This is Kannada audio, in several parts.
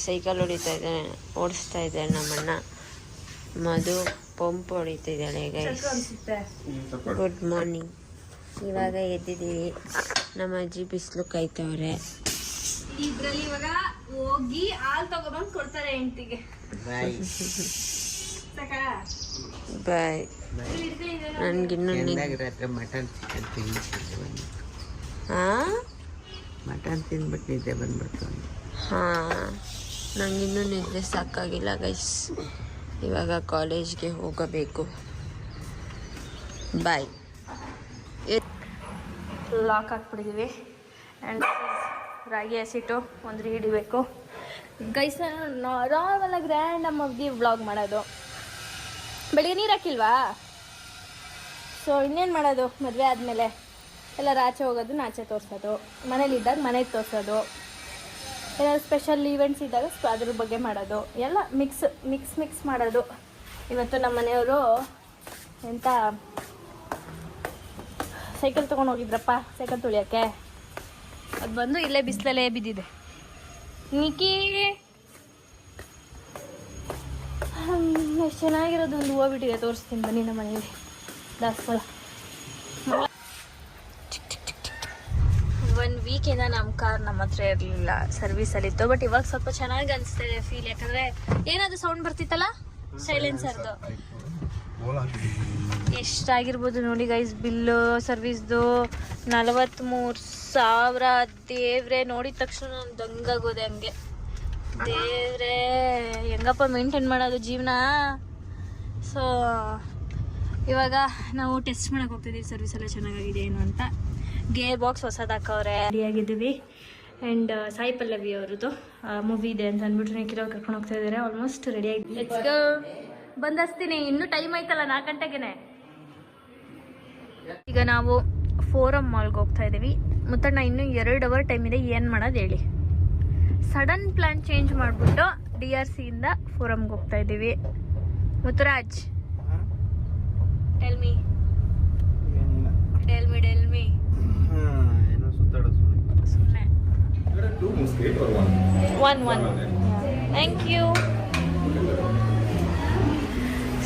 ಸೈಕಲ್ ಓಡಿಸ್ತಾ ಇದ್ದಾರೆ ನಮ್ಮಣ್ಣ. ಮಧು ಪಂಪ್ ಹೊಡಿತಿದ್ದಾಳೆ ಗೈಸ್. Good morning. ಇವಾಗ ಎದ್ದಿದ್ದೀವಿ. ನಮ್ಮ ಅಜ್ಜಿ ಬಿಸಿಲು ಕಾಯ್ತವ್ರೆ. ಇದ್ರಲ್ಲಿ ಇವಾಗ ಹೋಗಿ ಹಾಲು ತಗೊಂಡ್ಬಂದು ಕೊಡ್ತಾರೆ ಹೆಂಡತಿಗೆ. ಬಾಯ್. ನನ್ಗಿನ್ನು ಮಟನ್ ತಿಂದ್ಬಿಟ್ಟು ನಿದ್ದೆ ಬಂದ್ಬಿಡ್ತು. ನಂಗಿನ್ನೂ ನಿದ್ದೆ ಸಾಕಾಗಿಲ್ಲ ಗೈಸ್. ಇವಾಗ ಕಾಲೇಜ್ಗೆ ಹೋಗಬೇಕು. ಬಾಯ್. ಲಾಕ್ ಹಾಕ್ಬಿಟ್ಟಿದ್ದೀವಿ. ಆ್ಯಂಡ್ ರಾಗಿ ಹಸಿಟ್ಟು ಒಂದು ಹಿಡಿಬೇಕು ಗೈಸ್. ನಾರ್ಮಲ್ ಗ್ರ್ಯಾಂಡ್ ನಮ್ಮವ್ಗೆ ವ್ಲಾಗ್ ಮಾಡೋದು. ಬೆಳಿಗ್ಗೆ ನೀರು ಹಾಕಿಲ್ವಾ? ಸೊ ಇನ್ನೇನು ಮಾಡೋದು, ಮದುವೆ ಆದಮೇಲೆ ಎಲ್ಲರೂ ಆಚೆ ಹೋಗೋದು, ಆಚೆ ತೋರಿಸೋದು, ಮನೇಲಿದ್ದಾಗ ಮನೆಗೆ ತೋರಿಸೋದು, ಏನಾದ್ರು ಸ್ಪೆಷಲ್ ಈವೆಂಟ್ಸ್ ಇದ್ದಾಗ ಅದ್ರ ಬಗ್ಗೆ ಮಾಡೋದು, ಎಲ್ಲ ಮಿಕ್ಸ್ ಮಾಡೋದು. ಇವತ್ತು ನಮ್ಮ ಮನೆಯವರು ಎಂಥ ಸೈಕಲ್ ತೊಗೊಂಡು ಹೋಗಿದ್ರಪ್ಪ ಸೈಕಲ್ ತುಳಿಯೋಕ್ಕೆ. ಅದು ಬಂದು ಇಲ್ಲೇ ಬಿಸಿಲಲ್ಲೇ ಬಿದ್ದಿದೆ. ನಿಕ್ಕಿ ಎಷ್ಟು ಚೆನ್ನಾಗಿರೋದು ಒಂದು ಹೂವು ಬಿಟ್ಟಿದೆ, ತೋರಿಸ್ತೀನಿ ಬನ್ನಿ. ನಮ್ಮ ಮನೆಯಲ್ಲಿ ದಾಸವಾಳ 1 ವೀಕಿಂದ ನಮ್ಮ ಕಾರ್ ನಮ್ಮ ಹತ್ರ ಇರಲಿಲ್ಲ, ಸರ್ವಿಸಲ್ಲಿತ್ತು. ಬಟ್ ಇವಾಗ ಸ್ವಲ್ಪ ಚೆನ್ನಾಗಿ ಅನಿಸ್ತಾ ಇದೆ ಫೀಲ್. ಯಾಕಂದರೆ ಏನಾದರೂ ಸೌಂಡ್ ಬರ್ತಿತ್ತಲ್ಲ ಸೈಲೆನ್ಸರ್ದು. ಎಷ್ಟಾಗಿರ್ಬೋದು ನೋಡಿ ಗೈಸ್ ಬಿಲ್ಲು ಸರ್ವಿಸ್ದು. 43,000. ದೇವ್ರೆ, ನೋಡಿದ ತಕ್ಷಣ ನಾನು ದಂಗಾಗೋದೆ ಹಂಗೆ. ದೇವ್ರೆ, ಹೆಂಗಪ್ಪ ಮೇಂಟೈನ್ ಮಾಡೋದು ಜೀವನ. ಸೊ ಇವಾಗ ನಾವು ಟೆಸ್ಟ್ ಮಾಡಕ್ಕೆ ಹೋಗ್ತಿದ್ದೀವಿ ಸರ್ವಿಸ್ ಎಲ್ಲ ಚೆನ್ನಾಗಿದೆ ಏನು ಅಂತ. ಗೇರ್ ಬಾಕ್ಸ್ ಹೊಸದು ಹಾಕವ್ರೆ. ರೆಡಿಯಾಗಿದ್ದೀವಿ. ಆ್ಯಂಡ್ ಸಾಯಿ ಪಲ್ಲವಿ ಅವ್ರದ್ದು ಮೂವಿ ಇದೆ ಅಂತ ಅಂದ್ಬಿಟ್ಟು ನಿಖಿಲ್ ಅವ್ರು ಕರ್ಕೊಂಡು ಹೋಗ್ತಾ ಇದ್ದಾರೆ. ಆಲ್ಮೋಸ್ಟ್ ರೆಡಿ ಆಗಿದೆ. Let's go. ಬಂದಸ್ತೀನಿ, ಇನ್ನೂ ಟೈಮ್ ಆಯ್ತಲ್ಲ, 4 ಗಂಟೆಗೆ. ಈಗ ನಾವು ಫೋರಮ್ ಮಾಲ್ಗೆ ಹೋಗ್ತಾ ಇದ್ದೀವಿ. ಮುತ್ತಣ್ಣ ಇನ್ನೂ 2 ಅವರ್ ಟೈಮ್ ಇದೆ, ಏನು ಮಾಡೋದು ಹೇಳಿ. ಸಡನ್ ಪ್ಲಾನ್ ಚೇಂಜ್ ಮಾಡಿಬಿಟ್ಟು DRC ಇಂದ ಫೋರಮ್ಗೆ ಹೋಗ್ತಾ ಇದ್ದೀವಿ. Muthuraj, tell me. ಸುಮ್ಮನೆ 1 ಥ್ಯಾಂಕ್ ಯು.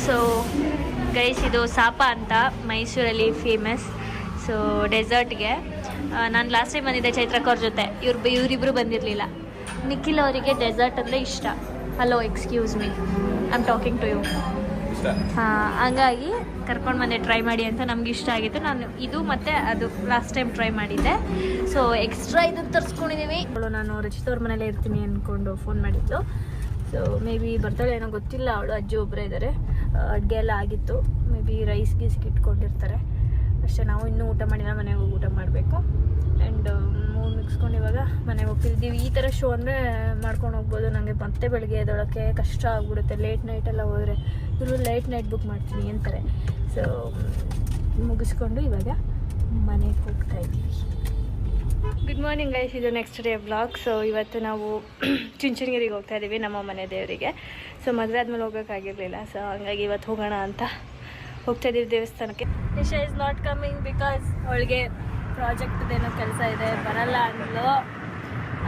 ಸೊ ಗೈಸ್, ಇದು ಸಾಪ ಅಂತ ಮೈಸೂರಲ್ಲಿ ಫೇಮಸ್. ಸೊ ಡೆಸರ್ಟ್ಗೆ ನಾನು ಲಾಸ್ಟ್ ಟೈಮ್ ಬಂದಿದ್ದೆ ಚೈತ್ರಕ್ಕ ಅವ್ರ ಜೊತೆ. ಇವರಿಬ್ಬರು ಬಂದಿರಲಿಲ್ಲ. ನಿಖಿಲ್ ಅವರಿಗೆ ಡೆಸರ್ಟ್ ಅಂದರೆ ಇಷ್ಟ. Hello, excuse me, I am talking to you. ಹಂಗಾಗಿ ಕರ್ಕೊಂಡು ಬಂದೆ ಟ್ರೈ ಮಾಡಿ ಅಂತ. ನಮ್ಗೆ ಇಷ್ಟ ಆಗಿತ್ತು. ನಾನು ಇದು ಮತ್ತು ಅದು ಲಾಸ್ಟ್ ಟೈಮ್ ಟ್ರೈ ಮಾಡಿದ್ದೆ. ಸೊ ಎಕ್ಸ್ಟ್ರಾ ಇದನ್ನು ತರಿಸ್ಕೊಂಡಿದ್ದೀವಿ. ನಾನು ರಚಿತ್ ಅವ್ರ ಮನೇಲೇ ಇರ್ತೀನಿ ಅಂದ್ಕೊಂಡು ಫೋನ್ ಮಾಡಿದ್ದು. ಸೊ ಮೇ ಬಿ ಬರ್ತಾಳೆ ಏನೋ ಗೊತ್ತಿಲ್ಲ. ಅವಳು ಅಜ್ಜಿ ಒಬ್ಬರೇ ಇದ್ದಾರೆ. ಅಡುಗೆ ಎಲ್ಲ ಆಗಿತ್ತು. ಮೇ ಬಿ ರೈಸ್ ಇಟ್ಕೊಂಡಿರ್ತಾರೆ ಅಷ್ಟೇ. ನಾವು ಇನ್ನೂ ಊಟ ಮಾಡಿಲ್ಲ, ಮನೆಗೆ ಹೋಗಿ ಊಟ ಮಾಡಬೇಕು. ಆ್ಯಂಡ್ ಮೂರು ಮುಗಿಸ್ಕೊಂಡು ಇವಾಗ ಮನೆಗೆ ಹೋಗ್ತಿದ್ದೀವಿ. ಈ ಥರ ಶೋ ಅಂದರೆ ಮಾಡ್ಕೊಂಡು ಹೋಗ್ಬೋದು. ನನಗೆ ಮತ್ತೆ ಬೆಳಗ್ಗೆ ಎದ್ದೊಳಕ್ಕೆ ಕಷ್ಟ ಆಗ್ಬಿಡುತ್ತೆ. ಲೇಟ್ ನೈಟೆಲ್ಲ ಹೋದರೆ. ಇವರು ಲೇಟ್ ನೈಟ್ ಬುಕ್ ಮಾಡ್ತೀನಿ ಅಂತಾರೆ. ಸೊ ಮುಗಿಸ್ಕೊಂಡು ಇವಾಗ ಮನೆಗೆ ಹೋಗ್ತಾ ಇದ್ದೀವಿ. ಗುಡ್ ಮಾರ್ನಿಂಗ್ ಗೈಸ್, ಇದು ನೆಕ್ಸ್ಟ್ ಡೇ ವ್ಲಾಗ್. ಸೊ ಇವತ್ತು ನಾವು ಚುಂಚನಗಿರಿಗೆ ಹೋಗ್ತಾ ಇದ್ದೀವಿ, ನಮ್ಮ ಮನೆ ದೇವರಿಗೆ. ಸೊ ಮದುವೆ ಆದಮೇಲೆ ಹೋಗೋಕ್ಕಾಗಿರಲಿಲ್ಲ. ಸೊ ಹಂಗಾಗಿ ಇವತ್ತು ಹೋಗೋಣ ಅಂತ ಹೋಗ್ತಾ ಇದ್ದೀವಿ ದೇವಸ್ಥಾನಕ್ಕೆ. Nisha is not coming because ಅವಳಿಗೆ ಪ್ರಾಜೆಕ್ಟ್ದೇನೋ ಕೆಲಸ ಇದೆ, ಬರಲ್ಲ ಅಂದ್ಲು.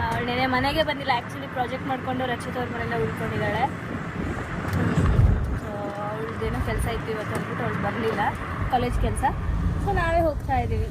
ಅವಳೇನೇ ಮನೆಗೆ ಬಂದಿಲ್ಲ. ಆ್ಯಕ್ಚುಲಿ ಪ್ರಾಜೆಕ್ಟ್ ಮಾಡಿಕೊಂಡು ರಚಿತ್ ಅವ್ರ ಮನೆಯಲ್ಲ ಉಳ್ಕೊಂಡಿದ್ದಾಳೆ. ಸೊ ಅವಳದ್ದೇನೋ ಕೆಲಸ ಇತ್ತು ಇವತ್ತು ಅಂದ್ಬಿಟ್ಟು ಅವಳು ಬರಲಿಲ್ಲ, ಕಾಲೇಜ್ ಕೆಲಸ. ಸೊ ನಾವೇ ಹೋಗ್ತಾ ಇದ್ದೀವಿ.